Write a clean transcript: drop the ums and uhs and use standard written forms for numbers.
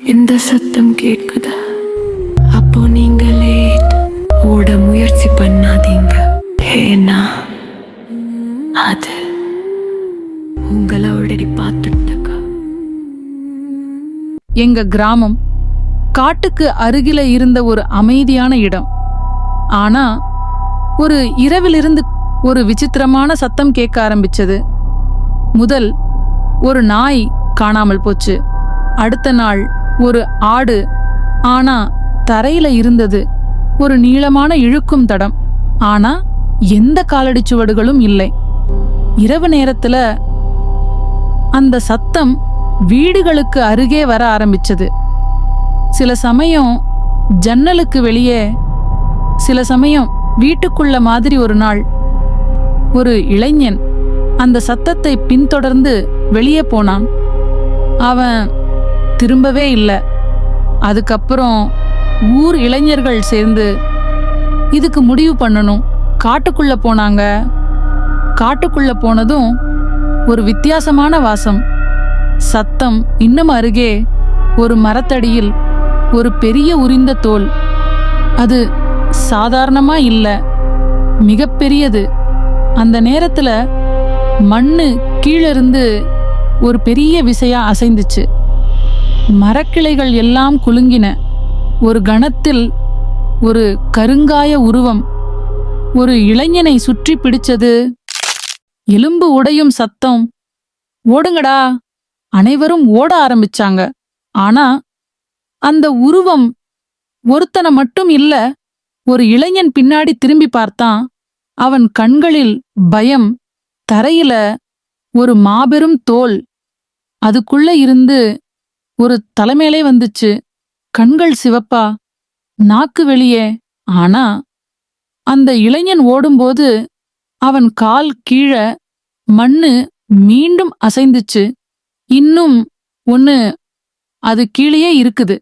இந்த சத்தம் கேட்குது. அப்போ நீங்களே ஓட முயற்சி பண்ணாதீங்க. ஏன்னா அது உங்களை ஆல்ரெடி பார்த்துட்டு. எங்க கிராமம் காட்டுக்கு அருகில இருந்த ஒரு அமைதியான இடம். ஆனா ஒரு இரவிலிருந்து ஒரு விசித்திரமான சத்தம் கேட்க ஆரம்பிச்சது. முதல் ஒரு நாய் காணாமல் போச்சு. அடுத்த நாள் ஒரு ஆடு. ஆனா தரையில இருந்தது ஒரு நீளமான இழுக்கும் தடம். ஆனா எந்த காலடி சுவடுகளும் இல்லை. இரவு நேரத்துல அந்த சத்தம் வீடுகளுக்கு அருகே வர ஆரம்பிச்சது. சில சமயம் ஜன்னலுக்கு வெளியே, சில சமயம் வீட்டுக்குள்ள மாதிரி. ஒரு நாள் ஒரு இளைஞன் அந்த சத்தத்தை பின்தொடர்ந்து வெளியே போனான். அவன் திரும்பவே இல்லை. அதுக்கப்புறம் ஊர் இளைஞர்கள் சேர்ந்து இதுக்கு முடிவு பண்ணணும். காட்டுக்குள்ள போனாங்க. காட்டுக்குள்ள போனதும் ஒரு வித்தியாசமான வாசம். சத்தம் இன்னும் அருகே. ஒரு மரத்தடியில் ஒரு பெரிய உரிந்த தோல். அது சாதாரணமா இல்ல, மிகப்பெரியது. அந்த நேரத்துல மண்ணு கீழிருந்து ஒரு பெரிய விசையா அசைந்துச்சு. மரக்கிளைகள் எல்லாம் குலுங்கின. ஒரு கணத்தில் ஒரு கருங்காய உருவம் ஒரு இளைஞனை சுற்றி பிடிச்சது. எலும்பு உடையும் சத்தம். ஓடுங்கடா! அனைவரும் ஓட ஆரம்பிச்சாங்க. ஆனா அந்த உருவம் ஒருத்தனை மட்டும் இல்ல. ஒரு இளைஞன் பின்னாடி திரும்பி பார்த்தான். அவன் கண்களில் பயம். தரையில ஒரு மாபெரும் தோல். அதுக்குள்ள இருந்து ஒரு தலைமையிலே வந்துச்சு. கண்கள் சிவப்பா, நாக்கு வெளியே. ஆனா அந்த இளைஞன் ஓடும்போது அவன் கால் கீழே மண்ணு மீண்டும் அசைந்துச்சு. இன்னும் ஒன்னு அது கீழே இருக்குது.